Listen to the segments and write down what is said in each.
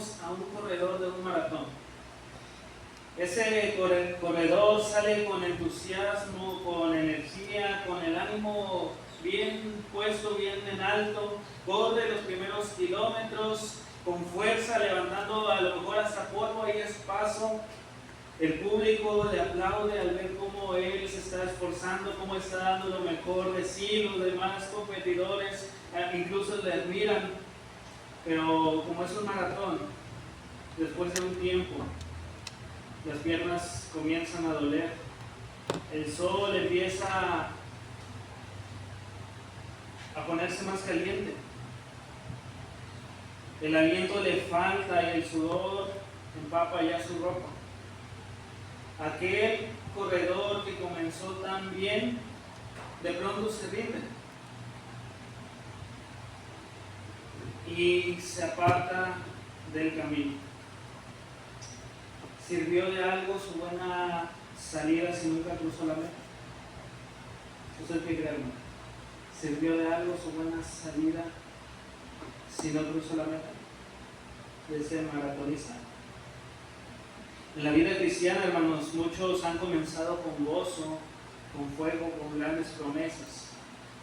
imaginemos a un corredor de un maratón. Ese corredor sale con entusiasmo, con energía, con el ánimo bien puesto, bien en alto, corre los primeros kilómetros con fuerza, levantando a lo mejor hasta polvo ahí a su paso. El público le aplaude al ver cómo él se está esforzando, cómo está dando lo mejor de sí, los demás competidores incluso le admiran. Pero como es un maratón, después de un tiempo, las piernas comienzan a doler, el sol empieza a ponerse más caliente, el aliento le falta y el sudor empapa ya su ropa. Aquel corredor que comenzó tan bien, de pronto se rinde y se aparta del camino. ¿Sirvió de algo su buena salida si nunca cruzó la meta? ¿Usted qué cree, hermano? ¿Sirvió de algo su buena salida si no cruzó la meta de ese maratonista? En la vida cristiana, hermanos, muchos han comenzado con gozo, con fuego, con grandes promesas,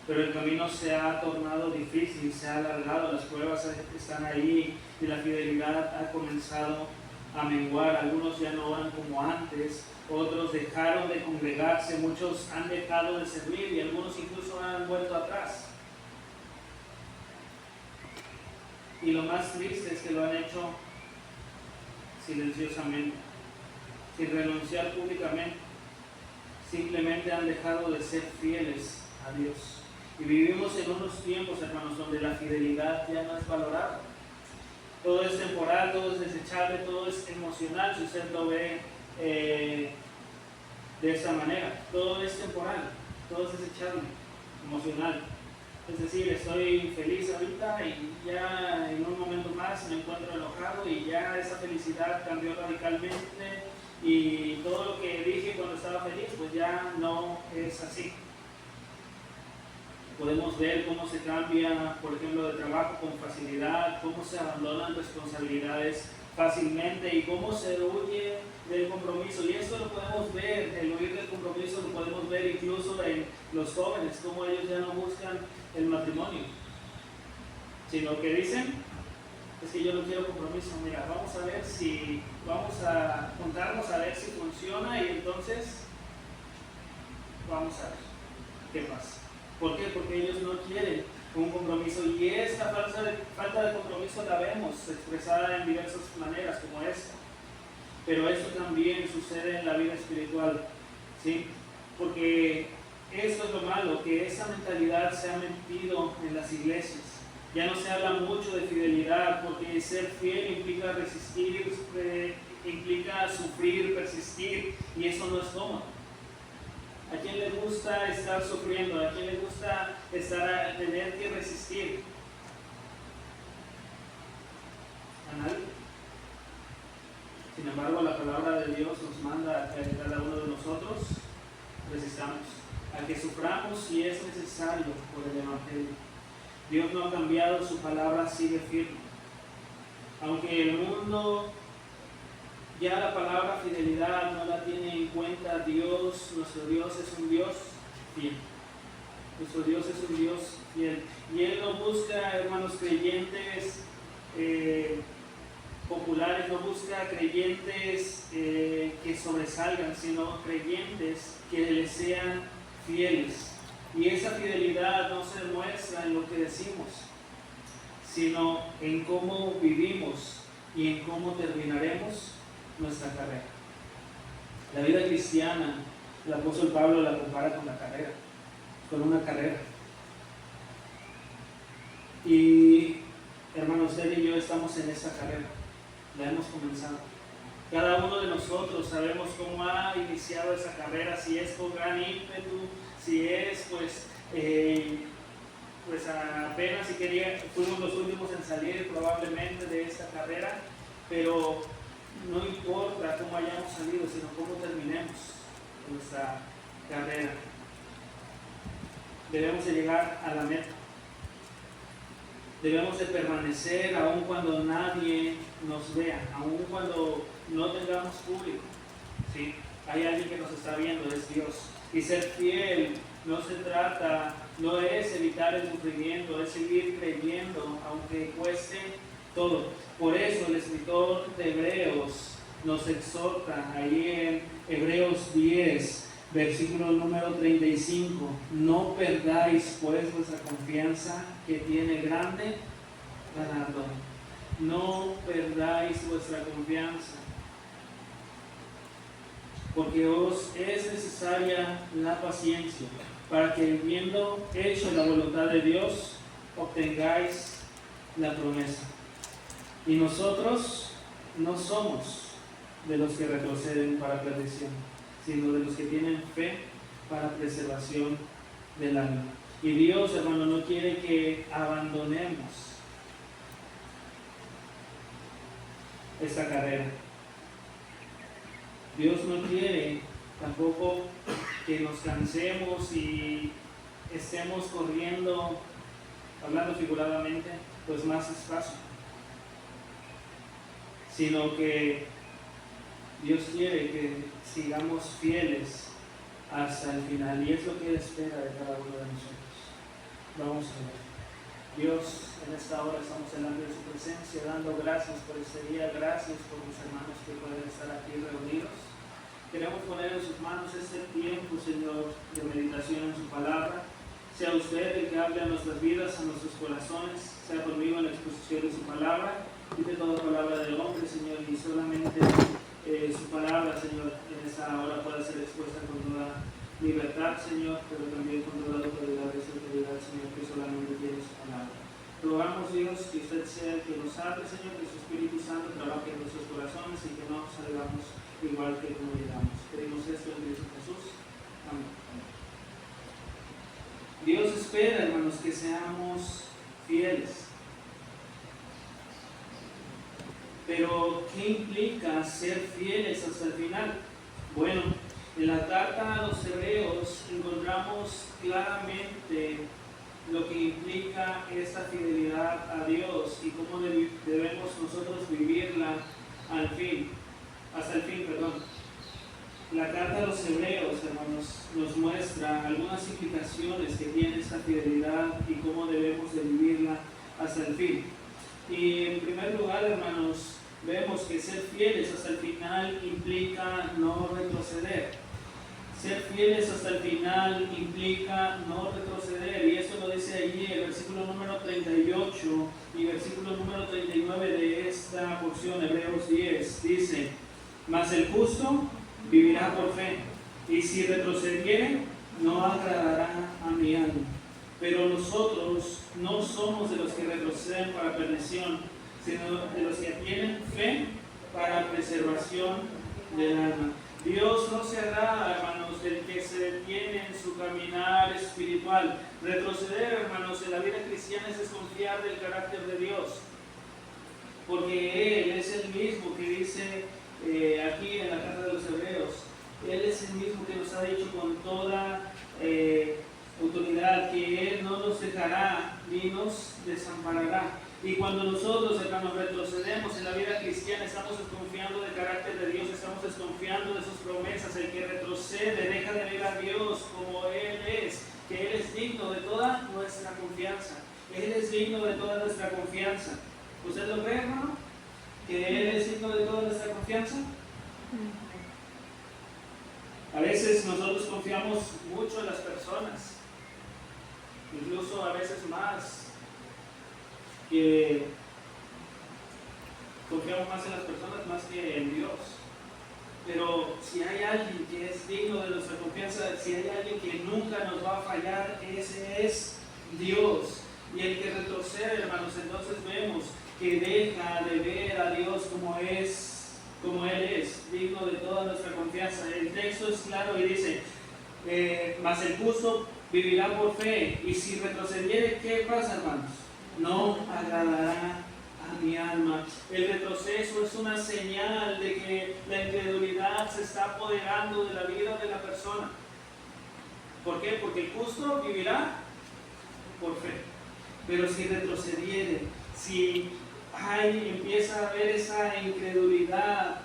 pero el camino se ha tornado difícil, se ha alargado, las pruebas están ahí y la fidelidad ha comenzado a menguar. Algunos ya no oran como antes, otros dejaron de congregarse, muchos han dejado de servir y algunos incluso han vuelto atrás. Y lo más triste es que lo han hecho silenciosamente, sin renunciar públicamente. Simplemente han dejado de ser fieles a Dios. Y vivimos en unos tiempos, hermanos, donde la fidelidad ya no es valorada. Todo es temporal, todo es desechable, todo es emocional, si usted lo ve de esa manera. Todo es temporal, todo es desechable, emocional. Es decir, estoy feliz ahorita y ya en un momento más me encuentro enojado y ya esa felicidad cambió radicalmente y todo lo que dije cuando estaba feliz pues ya no es así. Podemos ver cómo se cambia, por ejemplo, de trabajo con facilidad, cómo se abandonan responsabilidades fácilmente y cómo se huye del compromiso. Y esto lo podemos ver, el huir del compromiso lo podemos ver incluso en los jóvenes, cómo ellos ya no buscan el matrimonio, sino que dicen, es que yo no quiero compromiso, mira, vamos a juntarnos a ver si funciona y entonces vamos a ver qué pasa. ¿Por qué? Porque ellos no quieren un compromiso y esta falta de compromiso la vemos expresada en diversas maneras como esta. Pero esto también sucede en la vida espiritual, ¿sí? Porque eso es lo malo, que esa mentalidad se ha metido en las iglesias. Ya no se habla mucho de fidelidad, porque ser fiel implica resistir, implica sufrir, persistir, y eso no es cómodo. ¿A quién le gusta estar sufriendo? ¿A quién le gusta tener que resistir? ¿A nadie? Sin embargo, la palabra de Dios nos manda a que cada uno de nosotros resistamos, a que suframos si es necesario por el Evangelio. Dios no ha cambiado, su palabra sigue firme. Aunque el mundo ya la palabra fidelidad no la tiene en cuenta, Dios, nuestro Dios es un Dios fiel. Nuestro Dios es un Dios fiel. Y Él no busca, hermanos, creyentes populares, no busca creyentes que sobresalgan, sino creyentes que le sean fieles. Y esa fidelidad no se demuestra en lo que decimos, sino en cómo vivimos y en cómo terminaremos nuestra carrera. La vida cristiana, el apóstol Pablo la compara con la carrera, con una carrera. Y hermanos, usted y yo estamos en esa carrera, la hemos comenzado. Cada uno de nosotros sabemos cómo ha iniciado esa carrera, si es con gran ímpetu, si es pues apenas si fuimos los últimos en salir probablemente de esta carrera, pero no importa cómo hayamos salido, sino cómo terminemos nuestra carrera. Debemos de llegar a la meta. Debemos de permanecer aun cuando nadie nos nos vea, aun cuando no tengamos público. ¿Sí? Hay alguien que nos está viendo, es Dios. Y ser fiel no es evitar el sufrimiento, es seguir creyendo, aunque cueste todo. Por eso el escritor de Hebreos nos exhorta ahí en Hebreos 10, versículo número 35: no perdáis pues vuestra confianza, que tiene grande galardón. No perdáis vuestra confianza, porque os es necesaria la paciencia, para que, habiendo hecho la voluntad de Dios, obtengáis la promesa. Y nosotros no somos de los que retroceden para perdición, sino de los que tienen fe para preservación del alma. Y Dios, hermano, no quiere que abandonemos esta carrera. Dios no quiere tampoco que nos cansemos y estemos corriendo, hablando figuradamente, pues más espacio, sino que Dios quiere que sigamos fieles hasta el final, y es lo que Él espera de cada uno de nosotros. Vamos a ver. Dios, en esta hora estamos delante de su presencia, dando gracias por este día, gracias por mis hermanos que pueden estar aquí reunidos. Queremos poner en sus manos este tiempo, Señor, de meditación en su palabra. Sea usted el que hable a nuestras vidas, a nuestros corazones, sea conmigo en la exposición de su palabra. Quite toda palabra del hombre, Señor, y solamente su palabra, Señor, en esta hora pueda ser expuesta con toda libertad, Señor, pero también con toda la autoridad de su autoridad, Señor, que solamente tiene su palabra. Rogamos, Dios, que usted sea el que nos hable, Señor, que su Espíritu Santo trabaje en nuestros corazones y que no salgamos igual que como llegamos. Pedimos esto en Cristo Jesús. Amén. Dios espera, hermanos, que seamos fieles. Pero, ¿qué implica ser fieles hasta el final? Bueno, en la carta a los Hebreos encontramos claramente lo que implica esta fidelidad a Dios y cómo debemos nosotros vivirla hasta el fin. La carta a los Hebreos, hermanos, nos muestra algunas implicaciones que tiene esta fidelidad y cómo debemos de vivirla hasta el fin. Y en primer lugar, hermanos, vemos que ser fieles hasta el final implica no retroceder. Ser fieles hasta el final implica no retroceder, y eso lo dice allí el versículo número 38 y versículo número 39 de esta porción, Hebreos 10, dice: mas el justo vivirá por fe, y si retrocediere, no agradará a mi alma. Pero nosotros no somos de los que retroceden para perdición, sino de los que tienen fe para preservación del alma. Dios no se agrada, hermanos, del que se detiene en su caminar espiritual. Retroceder, hermanos, en la vida cristiana es desconfiar del carácter de Dios, porque Él es el mismo que dice aquí en la carta de los Hebreos, Él es el mismo que nos ha dicho con toda autoridad que Él no nos dejará ni nos desamparará. Y cuando nosotros, hermanos, retrocedemos en la vida cristiana, estamos desconfiando del carácter de Dios, estamos desconfiando de sus promesas. El que retrocede deja de ver a Dios como Él es, que Él es digno de toda nuestra confianza. Él es digno de toda nuestra confianza. ¿Usted lo cree, hermano? ¿Que Él es digno de toda nuestra confianza? A veces nosotros confiamos mucho en las personas, incluso a veces más, que confiamos más en las personas más que en Dios. Pero si hay alguien que es digno de nuestra confianza, si hay alguien que nunca nos va a fallar, ese es Dios. Y el que retrocede, hermanos, entonces vemos que deja de ver a Dios como Él es, digno de toda nuestra confianza. El texto es claro y dice: mas el justo vivirá por fe, y si retrocediere, ¿qué pasa, hermanos? No agradará a mi alma. El retroceso es una señal de que la incredulidad se está apoderando de la vida de la persona. ¿Por qué? Porque el justo vivirá por fe. Pero si retrocediere, si empieza a haber esa incredulidad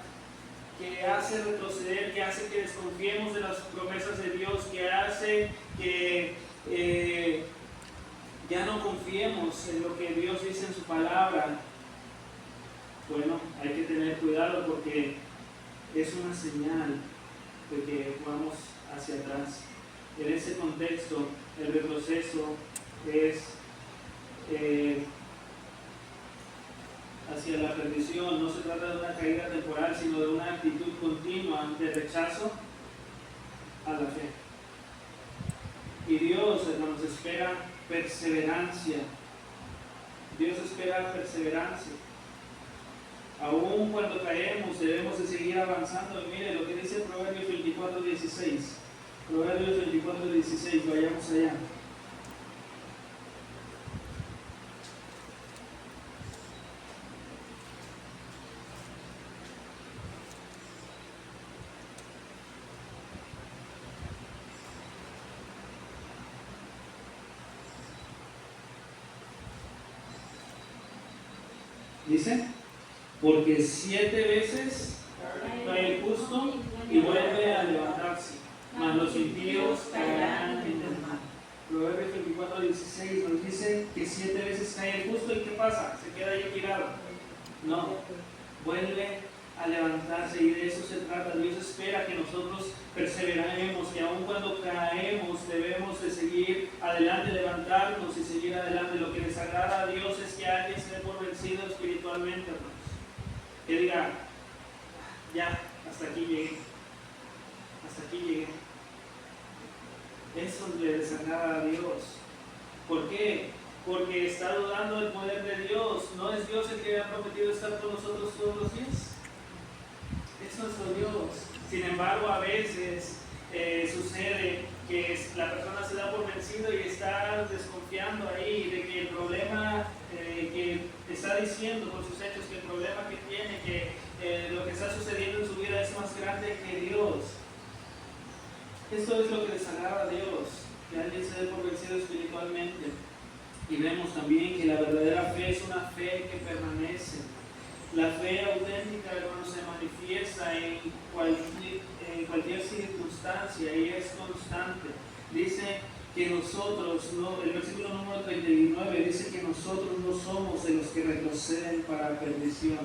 que hace retroceder, que hace que desconfiemos de las promesas de Dios, que hace que ya no confiemos en lo que Dios dice en su palabra. Bueno, hay que tener cuidado porque es una señal de que vamos hacia atrás. En ese contexto, el retroceso es hacia la perdición. No se trata de una caída temporal, sino de una actitud continua de rechazo a la fe. Y Dios, hermanos, espera perseverancia. Dios espera perseverancia. Aún cuando caemos, debemos de seguir avanzando. Y mire lo que dice Proverbios 24:16. Proverbios 24:16, vayamos allá. Dice, porque 7 veces cae el justo y vuelve a levantarse, mas los impíos caerán en el mal. Proverbios 24:16 nos dice que 7 veces cae el justo y ¿qué pasa? Se queda ahí tirado. No, vuelve a levantarse, y de eso se trata. Dios espera que nosotros perseveremos, que aun cuando caemos debemos de seguir adelante, levantarnos y seguir adelante. Lo que les agrada a Dios es que alguien se dé por vencido espiritualmente, hermanos. Que diga, ya, hasta aquí llegué. Hasta aquí llegué. Eso le desagrada a Dios. ¿Por qué? Porque está dudando del poder de Dios. ¿No es Dios el que ha prometido estar con nosotros todos los días? Es nuestro Dios. Sin embargo, a veces sucede que la persona se da por vencido y está desconfiando ahí de que el problema que está diciendo con sus hechos, que el problema que tiene, que lo que está sucediendo en su vida es más grande que Dios. Esto es lo que desagrada a Dios, que alguien se dé por vencido espiritualmente. Y vemos también que la verdadera fe es una fe que permanece. La fe auténtica, hermanos, se manifiesta en cualquier circunstancia y es constante. Dice que nosotros, el versículo número 39 dice que nosotros no somos de los que retroceden para perdición,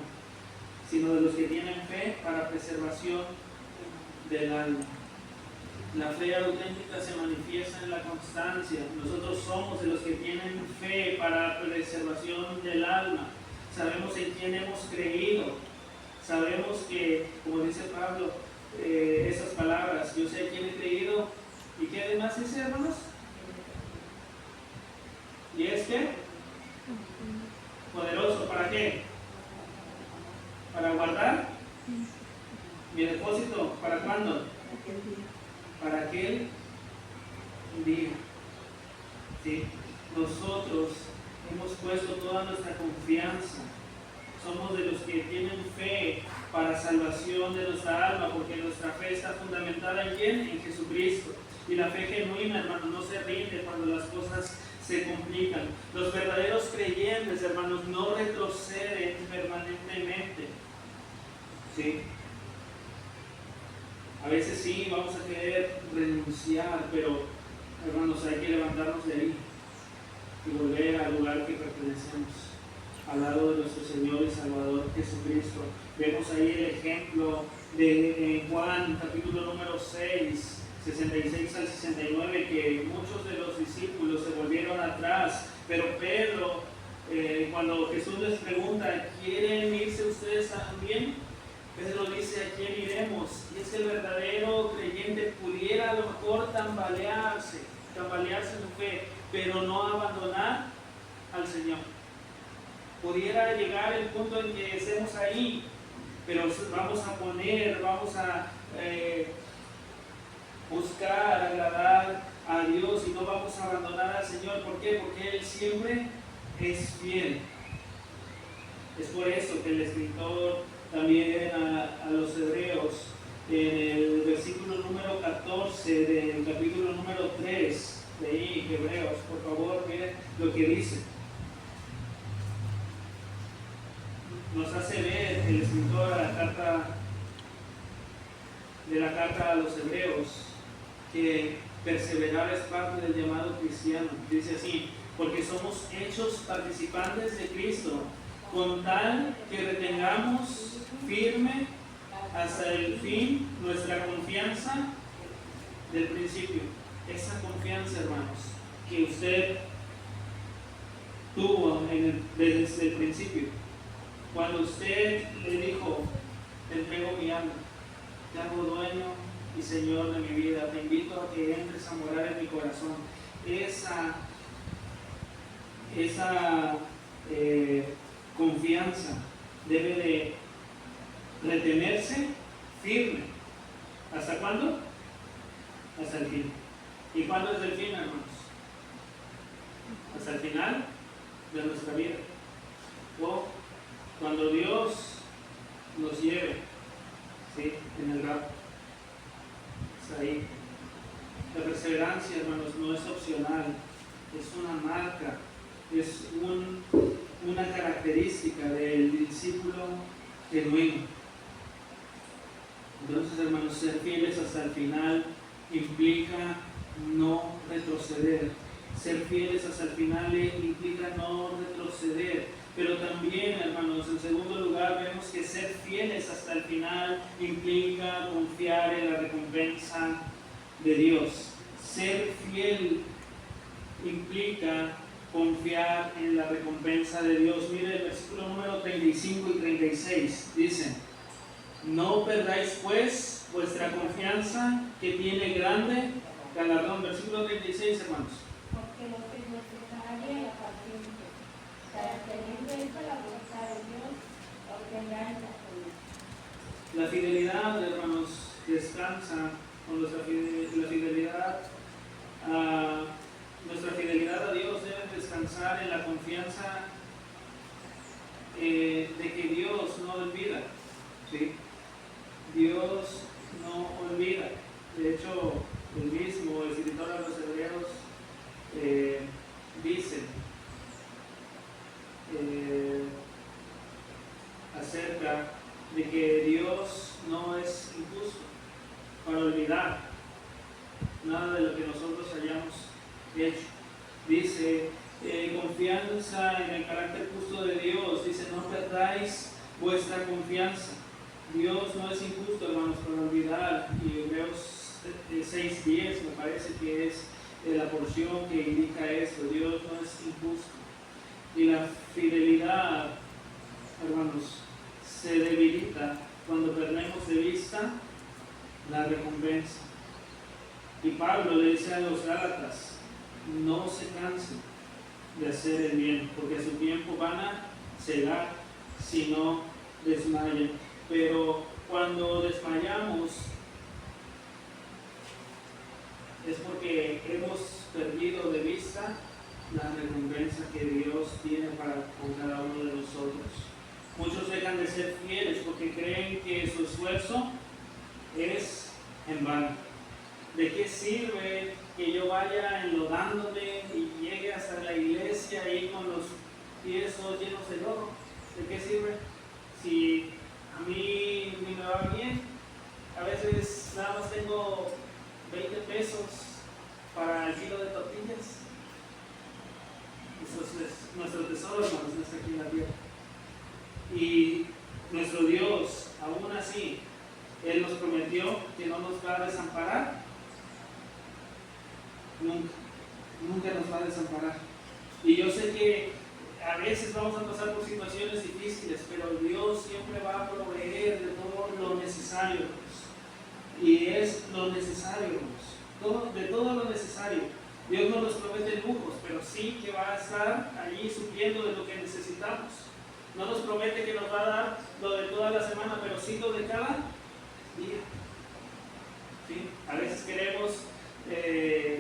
sino de los que tienen fe para preservación del alma. La fe auténtica se manifiesta en la constancia. Nosotros somos de los que tienen fe para preservación del alma. Sabemos en quién hemos creído. Sabemos que, como dice Pablo, esas palabras, yo sé en quién he creído. ¿Y qué además dice, hermanos? ¿Y es que? Poderoso, ¿para qué? ¿Para guardar mi depósito? ¿Para cuándo? Para aquel día. ¿Sí? Nosotros hemos puesto toda nuestra confianza. Somos de los que tienen fe para salvación de nuestra alma, porque nuestra fe está fundamentada en ¿quién? En Jesucristo. Y la fe genuina, hermanos, no se rinde cuando las cosas se complican. Los verdaderos creyentes, hermanos, no retroceden permanentemente. ¿Sí? A veces sí, vamos a querer renunciar, pero, hermanos, hay que levantarnos de ahí y volver al lugar que pertenecemos, al lado de nuestro Señor y Salvador Jesucristo. Vemos ahí el ejemplo de Juan, capítulo número 6, 66 al 69, que muchos de los discípulos se volvieron atrás, pero Pedro, cuando Jesús les pregunta, ¿quieren irse ustedes también? Pedro dice, ¿a quién iremos? Y es que el verdadero creyente pudiera a lo mejor tambalearse en su fe, pero no abandonar al Señor. Pudiera llegar el punto en que estemos ahí, pero vamos a buscar agradar a Dios y no vamos a abandonar al Señor. ¿Por qué? Porque Él siempre es fiel. Es por eso que el escritor también a los hebreos, en el versículo número 14 del capítulo número 3 de ahí, Hebreos, por favor, miren lo que dice. nos hace ver el escritor de la carta a los hebreos que perseverar es parte del llamado cristiano. Dice así: porque somos hechos participantes de Cristo, con tal que retengamos firme hasta el fin nuestra confianza del principio. Esa confianza, hermanos, que usted tuvo desde el principio, cuando usted le dijo: te entrego mi alma, te hago dueño y Señor de mi vida, te invito a que entres a morar en mi corazón. Esa confianza debe de retenerse firme. ¿Hasta cuándo? Hasta el fin. ¿Y cuándo es el fin, hermanos? Hasta el final de nuestra vida, o cuando Dios nos lleve, ¿sí?, en el rapto. Es ahí. La perseverancia, hermanos, no es opcional, es una marca, es una característica del discípulo genuino. Entonces, hermanos, ser fieles hasta el final implica no retroceder. Ser fieles hasta el final implica no retroceder. Pero también, hermanos, en segundo lugar, vemos que ser fieles hasta el final implica confiar en la recompensa de Dios. Ser fiel implica confiar en la recompensa de Dios. Mire el versículo número 35 y 36. Dice: no perdáis pues vuestra confianza, que tiene grande galardón. Versículo 36, hermanos. Porque lo que es necesario la paciencia, para tener esto la voluntad de Dios, obtendrán la salud. La fidelidad, hermanos, descansa con nuestra fidelidad. Nuestra fidelidad a Dios debe descansar en la confianza de que Dios no olvida, ¿sí? Dios no olvida. De hecho, el mismo escritor a los hebreos dice acerca de que Dios no es injusto para olvidar nada de lo que nosotros hayamos hecho. Dice, confianza en el carácter justo de Dios. Dice: no perdáis vuestra confianza. Dios no es injusto, hermanos, para olvidar. Y Hebreos 6:10 me parece que es la porción que indica esto. Dios no es injusto. Y la fidelidad, hermanos, se debilita cuando perdemos de vista la recompensa. Y Pablo le dice a los Gálatas: no se cansen de hacer el bien, porque a su tiempo van a cegar si no desmayan. Pero cuando desmayamos es porque hemos perdido de vista la recompensa que Dios tiene para con cada uno de nosotros. Muchos dejan de ser fieles porque creen que su esfuerzo es en vano. ¿De qué sirve que yo vaya enlodándome y llegue hasta la iglesia ahí con los pies todos llenos de lodo? ¿De qué sirve? Si a mí ni me va bien, a veces nada más tengo 20 pesos para el kilo de tortillas. Eso es nuestro tesoro, hermanos, no está aquí en la tierra. Y nuestro Dios, aún así, Él nos prometió que no nos va a desamparar. Nunca nos va a desamparar. Y yo sé que a veces vamos a pasar por situaciones difíciles, pero Dios siempre va a proveer de todo lo necesario, hermanos. Y es lo necesario, hermanos. De todo lo necesario. Dios no nos promete lujos, pero sí que va a estar allí supliendo de lo que necesitamos. No nos promete que nos va a dar lo de toda la semana, pero sí lo de cada día. ¿Sí? A veces queremos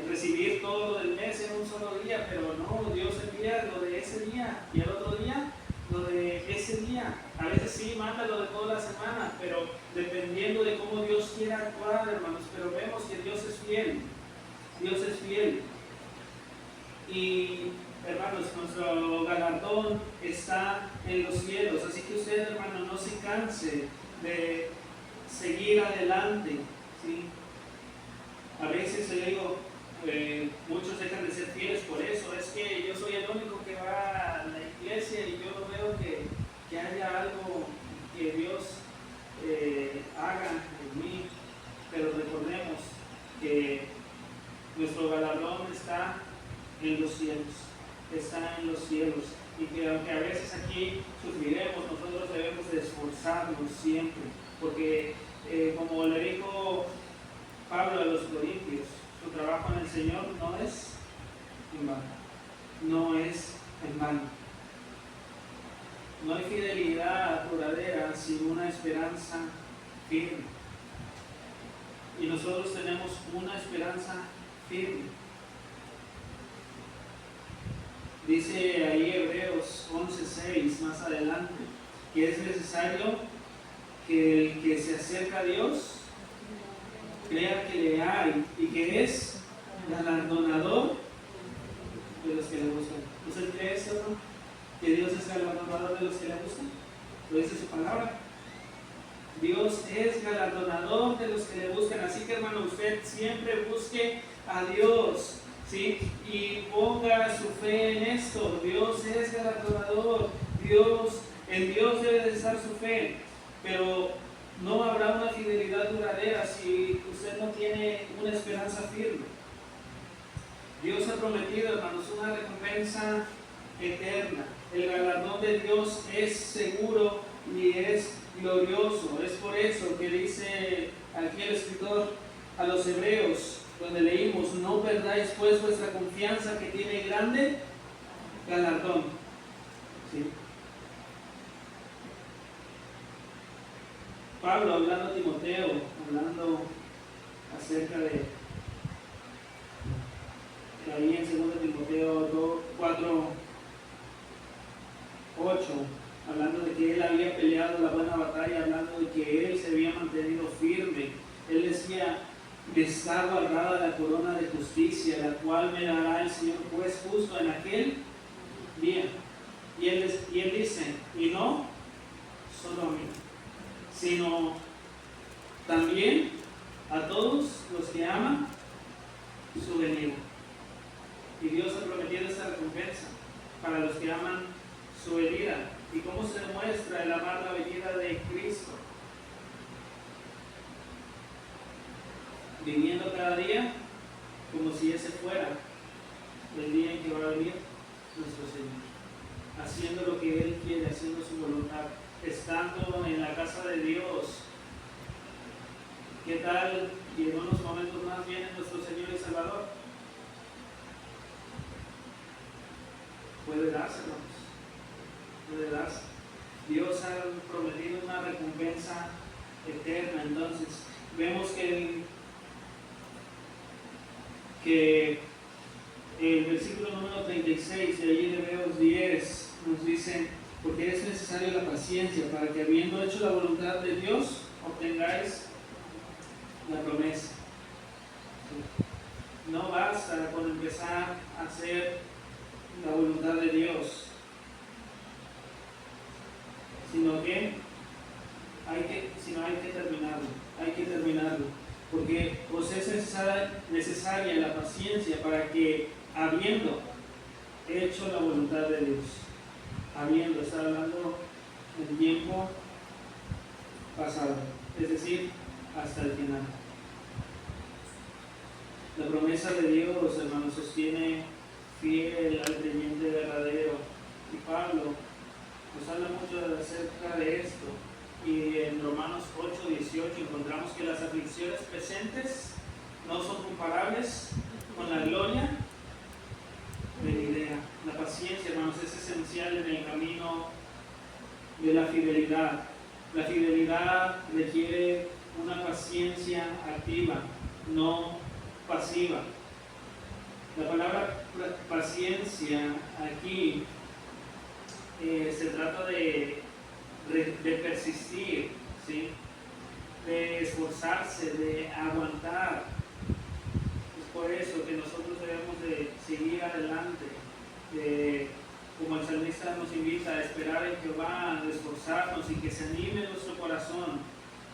recibir todo lo del mes en un solo día, pero no, Dios envía lo de ese día y el otro día lo de ese día. A veces sí manda lo de toda la semana, pero dependiendo de cómo Dios quiera actuar, hermanos. Pero vemos que Dios es fiel. Dios es fiel. Y hermanos, nuestro galardón está en los cielos. Así que usted, hermano, no se canse de seguir adelante, ¿sí? A veces le digo, muchos dejan de ser fieles por eso. Es que yo soy el único que va a la iglesia y yo no veo que haya algo que Dios haga en mí. Pero recordemos que nuestro galardón está en los cielos, está en los cielos, y que aunque a veces aquí sufriremos, nosotros debemos de esforzarnos siempre, porque como le dijo Pablo a los Corintios, su trabajo en el Señor no es en vano, no es en vano. No hay fidelidad duradera sin una esperanza firme. Y nosotros tenemos una esperanza firme. Dice ahí Hebreos 11:6 más adelante, que es necesario que el que se acerca a Dios crea que le hay y que es galardonador de los que le buscan. ¿Usted cree eso, no? ¿Que Dios es galardonador de los que le buscan? Lo dice su palabra. Dios es galardonador de los que le buscan. Así que, hermano, usted siempre busque a Dios, ¿sí? Y ponga su fe en esto. Dios es galardonador. En Dios debe de estar su fe. Pero no habrá una fidelidad duradera si usted no tiene una esperanza firme. Dios ha prometido, hermanos, una recompensa eterna. El galardón de Dios es seguro y es glorioso. Es por eso que dice aquí el escritor a los hebreos, donde leímos: no perdáis pues vuestra confianza, que tiene grande galardón. ¿Sí? Pablo, hablando a Timoteo, hablando acerca de ahí en 2 Timoteo 4:8, hablando de que él había peleado la buena batalla, hablando de que él se había mantenido firme. Él decía: me está guardada la corona de justicia, la cual me dará el Señor juez justo en aquel día. Y él dice: y no solo a mí, sino también a todos los que aman su venida. Y Dios ha prometido esta recompensa para los que aman su venida. ¿Y cómo se demuestra el amar la venida de Cristo? Viviendo cada día como si ese fuera el día en que va a venir nuestro Señor, haciendo lo que Él quiere, haciendo su voluntad, estando en la casa de Dios. ¿Qué tal? Y en unos momentos más viene nuestro Señor y Salvador. Puede darse, hermanos, puede darse. Dios ha prometido una recompensa eterna. Entonces vemos que el versículo número 36 de allí de Hebreos 10 nos dice: porque es necesaria la paciencia para que, habiendo hecho la voluntad de Dios, obtengáis la promesa. No basta con empezar a hacer la voluntad de Dios, sino que hay que terminarlo, porque pues es necesaria la paciencia para que, habiendo hecho la voluntad de Dios, está hablando en tiempo pasado, es decir, hasta el final. La promesa de Dios, hermanos, sostiene fiel al creyente verdadero. Y Pablo nos habla mucho acerca de esto. Y en Romanos 8:18 encontramos que las aflicciones presentes no son comparables con la gloria venidera. La paciencia, hermanos, es esencial en el camino de la fidelidad. La fidelidad requiere una paciencia activa, no pasiva. La palabra paciencia aquí se trata de persistir, ¿sí? De esforzarse, de aguantar. Es por eso que nosotros debemos de seguir adelante, como el salmista nos invita a esperar en Jehová, a esforzarnos y que se anime nuestro corazón.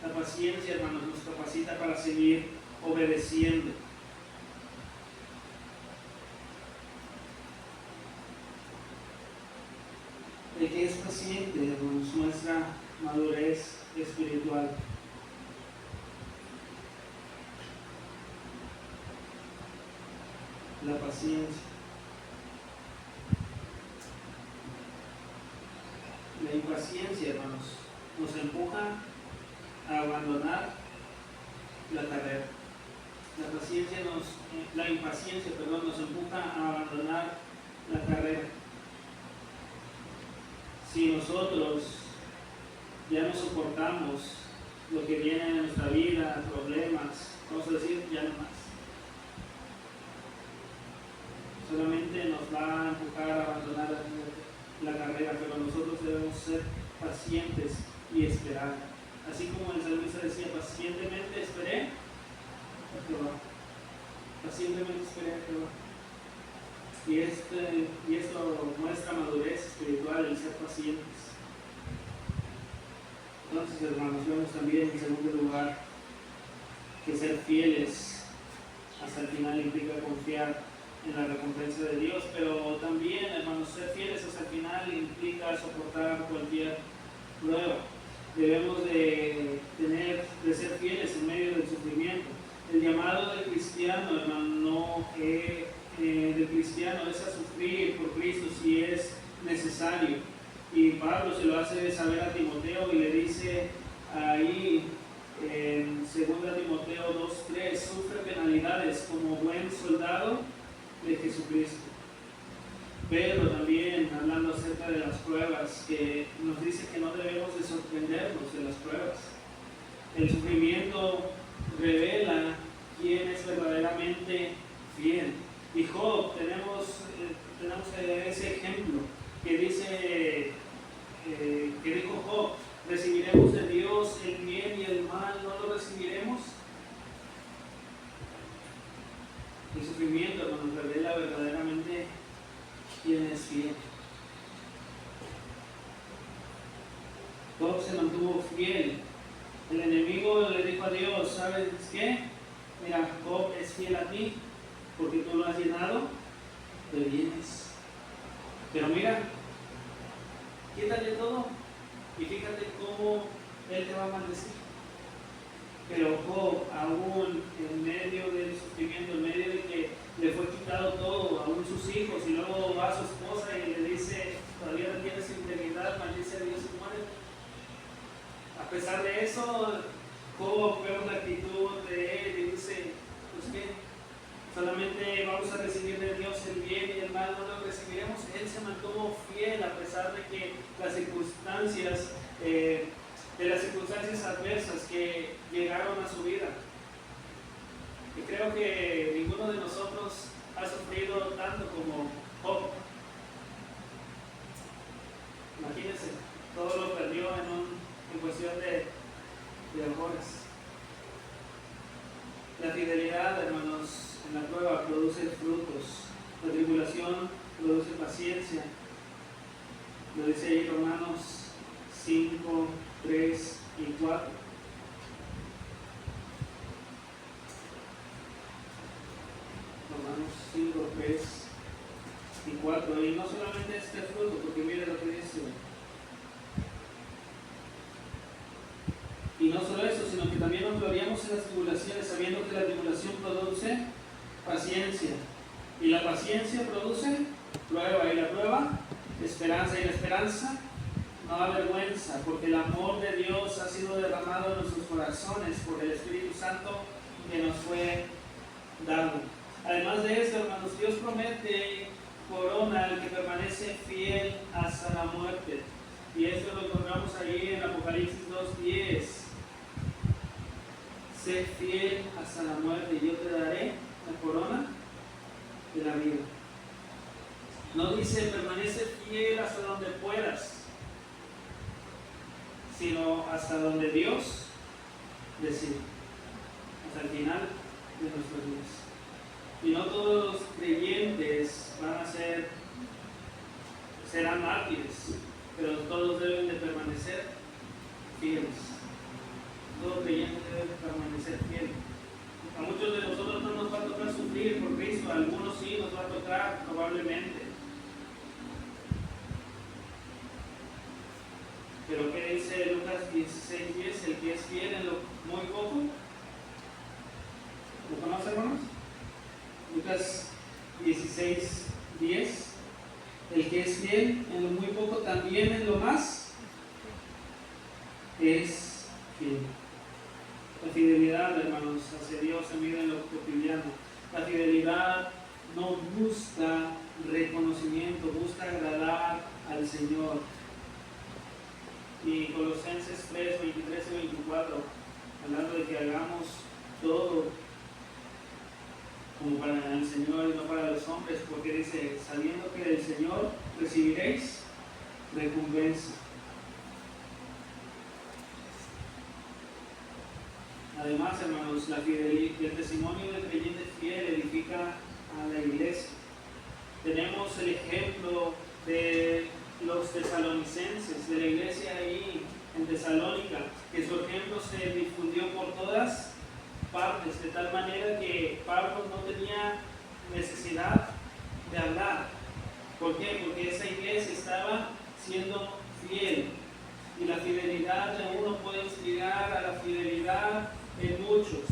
La paciencia, hermanos, nos capacita para seguir obedeciendo. El que es paciente, hermanos, muestra madurez espiritual. La paciencia. La impaciencia, hermanos, nos empuja a abandonar la carrera. La impaciencia, nos empuja a abandonar la carrera. Si nosotros ya no soportamos lo que viene en nuestra vida, problemas, vamos a decir, ya no más. Solamente nos va a empujar a abandonar la carrera, pero nosotros debemos ser pacientes y esperar. Así como el salmista decía, pacientemente esperé a Jehová. Pacientemente esperé a Jehová. Y esto muestra madurez espiritual, el ser pacientes. Entonces, hermanos, vemos también en segundo lugar que ser fieles hasta el final implica confiar en la recompensa de Dios, pero también, hermanos, ser fieles hasta el final implica soportar cualquier prueba. Debemos de ser fieles en medio del sufrimiento. El llamado del cristiano, hermano, del cristiano es a sufrir por Cristo si es necesario. Y Pablo se lo hace saber a Timoteo y le dice ahí en 2 Timoteo 2:3, sufre penalidades como buen soldado de Jesucristo. Pedro también, hablando acerca de las pruebas, que nos dice que no debemos de sorprendernos de las pruebas. El sufrimiento revela quién es verdaderamente fiel. Y Job, tenemos ese ejemplo que dijo Job, ¿recibiremos de Dios el bien y el mal? ¿No lo recibiremos? El sufrimiento nos revela verdaderamente quién es fiel. Job se mantuvo fiel. El enemigo le dijo a Dios, ¿sabes qué? Mira, Job es fiel a ti porque tú lo has llenado de bienes. Pero mira, quítale todo y fíjate cómo él te va a maldecir. Pero Job, aún en medio del sufrimiento, en medio de que le fue quitado todo, aún sus hijos, y luego va a su esposa y le dice, todavía no tienes integridad, maldice a Dios y muere. A pesar de eso, Job ve una actitud de él y dice, pues qué, solamente vamos a recibir de Dios el bien y el mal no lo recibiremos. Él se mantuvo fiel a pesar de que las circunstancias adversas que llegaron a su vida. Y creo que ninguno de nosotros ha sufrido tanto como Job. Imagínense, todo lo perdió en cuestión de errores. La fidelidad, hermanos, en la prueba produce frutos. La tribulación produce paciencia. Lo dice ahí Romanos 5, 3 y 4. Romanos 5, 3 y 4. Y no solamente este fruto, porque mire lo que dice. Y no solo eso, sino que también nos gloriamos en las tribulaciones, sabiendo que la tribulación produce paciencia. Y la paciencia produce prueba. Y la prueba, esperanza. Y la esperanza, no avergüenza, porque el amor de Dios ha sido derramado en nuestros corazones por el Espíritu Santo que nos fue dado. Además de esto, hermanos, Dios promete corona al que permanece fiel hasta la muerte. Y esto lo encontramos ahí en Apocalipsis 2:10. Sé fiel hasta la muerte y yo te daré la corona de la vida. No dice permanece fiel hasta donde puedas, sino hasta donde Dios decide, hasta el final de nuestros días. Y no todos los creyentes van a ser serán mártires, pero todos deben de permanecer fieles. Todo creyente debe permanecer fiel. A muchos de nosotros no nos va a tocar sufrir por Cristo, a algunos sí nos va a tocar probablemente. Pero ¿qué dice Lucas 16:10? El que es fiel en lo muy poco. ¿Lo conocen, hermanos? Lucas 16:10. El que es fiel en lo muy poco, también en lo más es fiel. La fidelidad, hermanos, hacia Dios se mide en lo cotidiano. La fidelidad no busca reconocimiento, busca agradar al Señor. Y Colosenses 3, 23 y 24, hablando de que hagamos todo como para el Señor y no para los hombres, porque dice, sabiendo que del Señor recibiréis recompensa. Además, hermanos, el testimonio del creyente fiel edifica a la iglesia. Tenemos el ejemplo de los tesalonicenses, de la iglesia ahí en Tesalónica, que su ejemplo se difundió por todas partes, de tal manera que Pablo no tenía necesidad de hablar. ¿Por qué? Porque esa iglesia estaba siendo fiel. Y la fidelidad de uno puede inspirar a la fidelidad en muchos.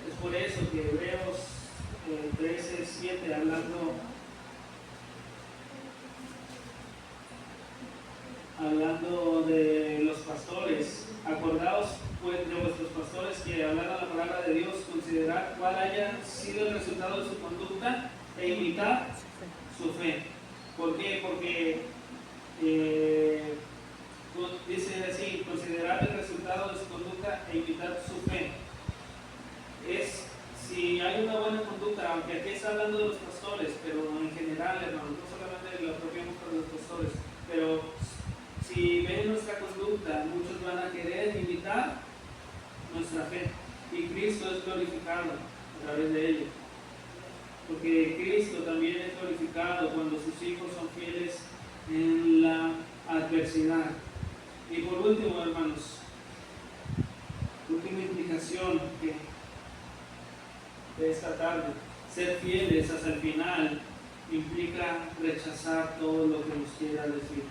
Es por eso que Hebreos 13:7, hablando de los pastores, acordaos pues de vuestros pastores que hablaron la palabra de Dios, considerad cuál haya sido el resultado de su conducta e imitad su fe. ¿Por qué? Porque dice así, considerad el resultado de su conducta e imitad su fe. Es si hay una buena conducta, aunque aquí está hablando de los pastores, pero en general, hermanos, no solamente lo apropiamos para los pastores, pero si ven nuestra conducta, muchos van a querer imitar nuestra fe. Y Cristo es glorificado a través de ello. Porque Cristo también es glorificado cuando sus hijos son fieles en la adversidad. Y por último, hermanos, última implicación de esta tarde, ser fieles hasta el final implica rechazar todo lo que nos quiera decir.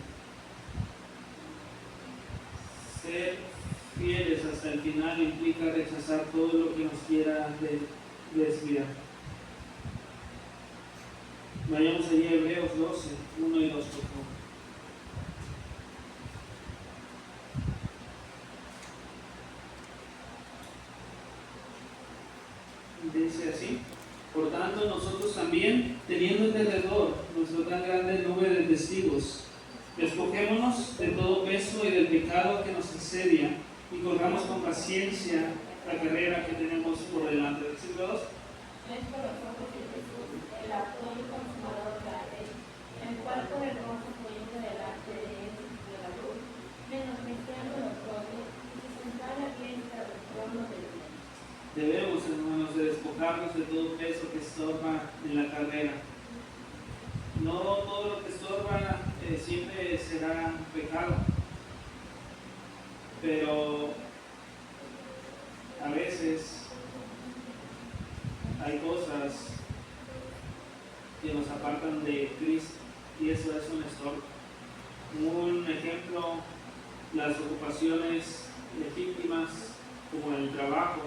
Ser fieles hasta el final implica rechazar todo lo que nos quiera desviar. Vayamos allí a Hebreos 12, 1 y 2, por favor. Dice así: por tanto, nosotros también, teniendo en derredor nuestro tan grande número de testigos, despojémonos de todo peso y del pecado que nos asedia y corramos con paciencia la carrera que tenemos por delante. Versículo 2. Es por los ojos de Jesús, el autor y consumador de la fe, el cual por el gozo poniendo delante de él de la luz, menospreciando los propios, y se sentara a la diestra del trono de Dios. Debemos, hermanos, de despojarnos de todo peso que estorba en la carrera. No todo lo que estorba siempre será pecado, pero a veces hay cosas que nos apartan de Cristo y eso es un estorbo. Un ejemplo, las ocupaciones legítimas como el trabajo,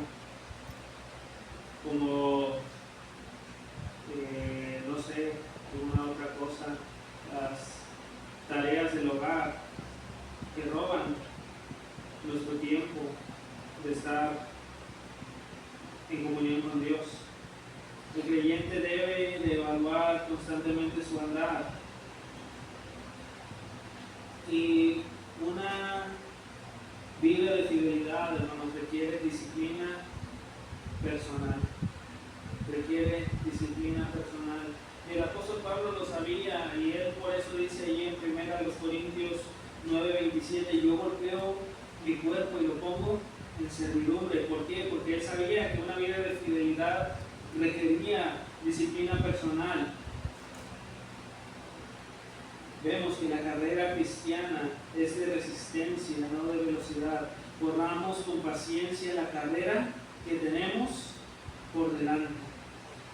como no sé, alguna otra cosa, las tareas del hogar que roban nuestro tiempo de estar en comunión con Dios. El creyente debe de evaluar constantemente su andar. Y una vida de fidelidad, hermanos, requiere disciplina personal. Requiere disciplina personal. El apóstol Pablo lo sabía y él por eso dice allí en 1 Corintios 9:27: yo golpeo mi cuerpo y lo pongo en servidumbre. ¿Por qué? Porque él sabía que una vida de fidelidad requería disciplina personal. vemos que la carrera cristiana es de resistencia, no de velocidad. Corramos con paciencia la carrera que tenemos por delante.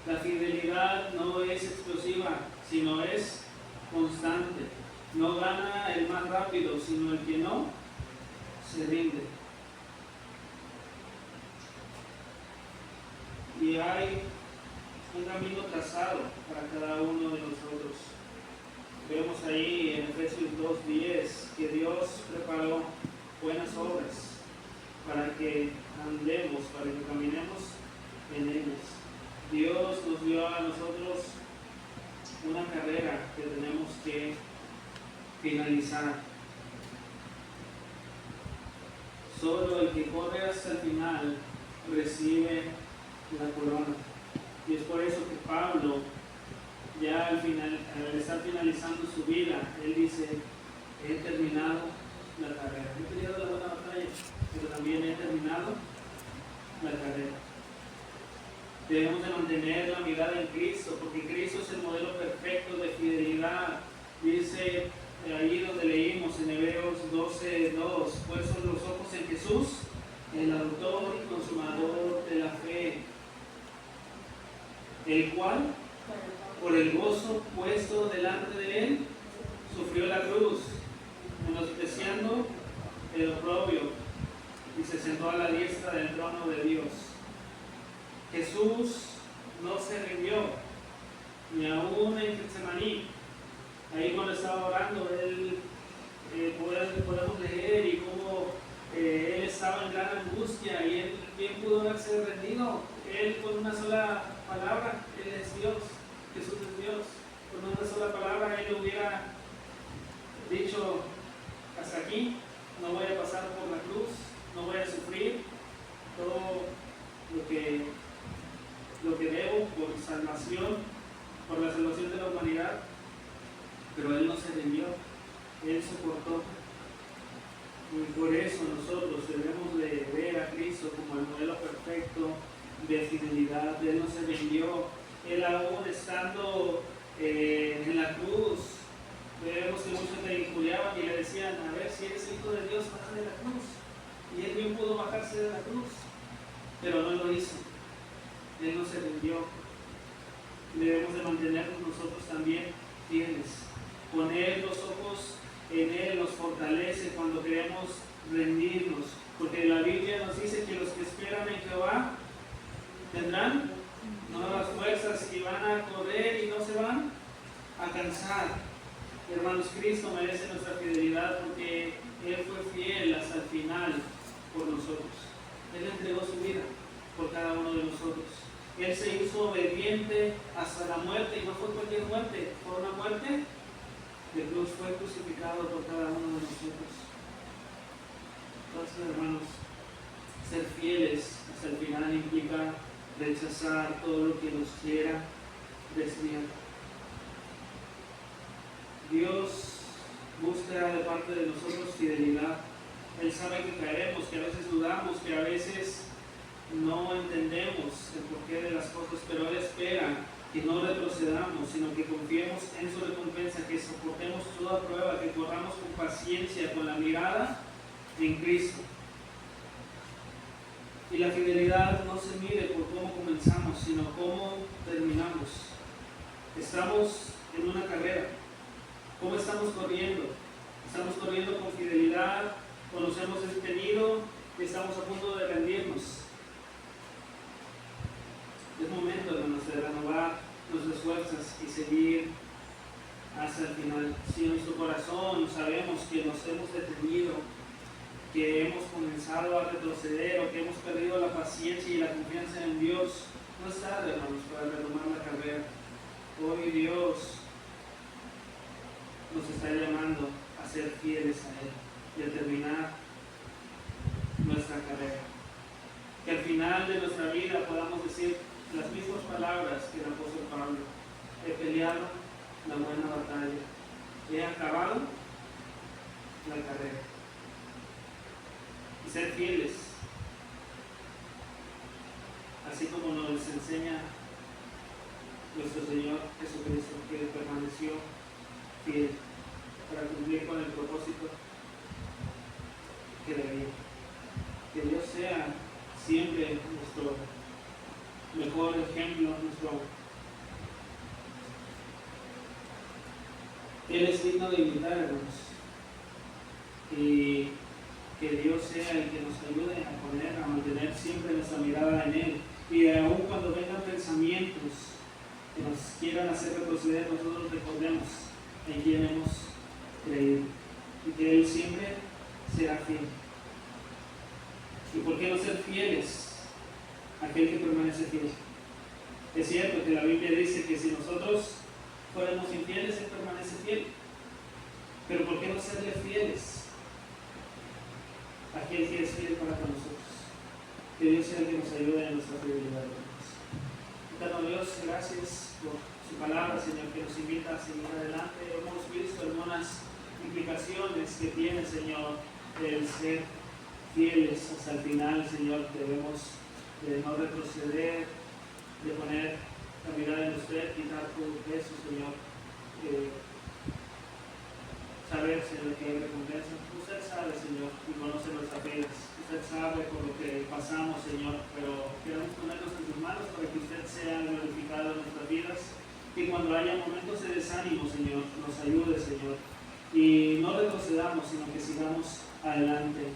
La fidelidad no es explosiva, sino es constante. No gana el más rápido, sino el que no se rinde. Y hay un camino trazado para cada uno de nosotros. Vemos ahí en Efesios 2:10 que Dios preparó buenas obras para que andemos, para que caminemos en ellas. Dios nos dio a nosotros una carrera que tenemos que finalizar. Solo el que corre hasta el final recibe la corona. Y es por eso que Pablo, ya al estar finalizando su vida, él dice: he terminado la carrera. He peleado la buena batalla, pero también he terminado la carrera. Debemos de mantener la mirada en Cristo, porque Cristo es el modelo perfecto de fidelidad. Dice ahí donde leímos en Hebreos 12:2, puestos los ojos en Jesús, el autor y consumador de la fe, el cual, por el gozo puesto delante de él, sufrió la cruz, menospreciando el oprobio, y se sentó a la diestra del trono de Dios. Jesús no se rindió, ni aún en Getsemaní. Ahí cuando estaba orando, podemos leer y cómo él estaba en gran angustia y él bien pudo haberse rendido. Él con una sola palabra, él es Dios, Jesús es Dios. Con una sola palabra él hubiera dicho: hasta aquí, no voy a pasar por la cruz, no voy a sufrir todo lo que debo por salvación, por la salvación de la humanidad. Pero él no se rindió, él soportó. Y por eso nosotros debemos de ver a Cristo como el modelo perfecto de fidelidad. Él no se rindió. Él aún estando en la cruz, vemos que muchos le injuriaban y le decían: a ver, si eres hijo de Dios, baja de la cruz. Y él bien pudo bajarse de la cruz, pero no lo hizo. Él no se rindió. Debemos de mantenernos nosotros también fieles. Poner los ojos en Él nos fortalece cuando queremos rendirnos, porque la Biblia nos dice que los que esperan en Jehová tendrán nuevas fuerzas y van a correr y no se van a cansar. Hermanos, Cristo merece nuestra fidelidad porque Él fue fiel hasta el final por nosotros. Él entregó su vida por cada uno de nosotros. Él se hizo obediente hasta la muerte, y no fue cualquier muerte, fue una muerte de cruz, fue crucificado por cada uno de nosotros. Entonces, hermanos, ser fieles hasta el final implica rechazar todo lo que nos quiera desviar. Dios busca de parte de nosotros fidelidad. Él sabe que caeremos, que a veces dudamos, que a veces no entendemos el porqué de las cosas, pero Él espera que no retrocedamos, sino que confiemos en su recompensa, que soportemos toda prueba, que corramos con paciencia, con la mirada en Cristo. Y la fidelidad no se mide por cómo comenzamos, sino cómo terminamos. Estamos en una carrera. ¿Cómo estamos corriendo? ¿Estamos corriendo con fidelidad? ¿O nos hemos detenido y estamos a punto de rendirnos? Es momento, hermanos, de renovar nuestras fuerzas y seguir hasta el final. Si en nuestro corazón sabemos que nos hemos detenido, que hemos comenzado a retroceder o que hemos perdido la paciencia y la confianza en Dios, no es tarde, hermanos, para retomar la carrera. Hoy Dios nos está llamando a ser fieles a Él y a terminar nuestra carrera. Que al final de nuestra vida podamos decir las mismas palabras que el apóstol Pablo: he peleado la buena batalla, he acabado la carrera. Y ser fieles, así como nos enseña nuestro Señor Jesucristo, que permaneció fiel para cumplir con el propósito que debía. Que Dios sea siempre nuestro mejor ejemplo, Él es digno de imitar, hermanos. Y que Dios sea el que nos ayude a mantener siempre nuestra mirada en Él. Y aun cuando vengan pensamientos que nos quieran hacer retroceder, nosotros recordemos en quién hemos creído. Y que Él siempre será fiel. ¿Y por qué no ser fieles a aquel que permanece fiel? Es cierto que la Biblia dice que si nosotros fuéramos infieles, Él permanece fiel. Pero ¿por qué no serle fieles a aquel que es fiel para con nosotros? Que Dios sea el que nos ayude en nuestra fidelidad. Eterno Dios, gracias por su palabra, Señor, que nos invita a seguir adelante. Hemos visto algunas implicaciones que tiene, Señor, el ser fieles hasta el final, Señor. Debemos de no retroceder, de poner la mirada en usted, quitar todo peso, Señor. Saber, Señor, que hay recompensa. Usted sabe, Señor, y conoce nuestras vidas. Usted sabe por lo que pasamos, Señor, pero queremos ponernos en sus manos para que usted sea glorificado en nuestras vidas. Y cuando haya momentos de desánimo, Señor, nos ayude, Señor. Y no retrocedamos, sino que sigamos adelante.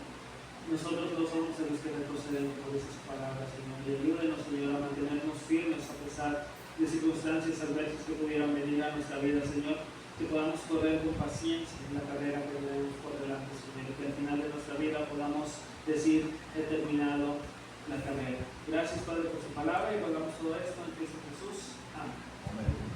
Nosotros no somos los que retrocedemos por esas palabras, Señor. Y ayúdenos, Señor, a mantenernos firmes a pesar de circunstancias adversas que pudieran venir a nuestra vida, Señor. Que podamos correr con paciencia en la carrera que tenemos por delante, Señor. Que al final de nuestra vida podamos decir, he terminado la carrera. Gracias, Padre, por su palabra y pagamos todo esto en Cristo Jesús. Amén.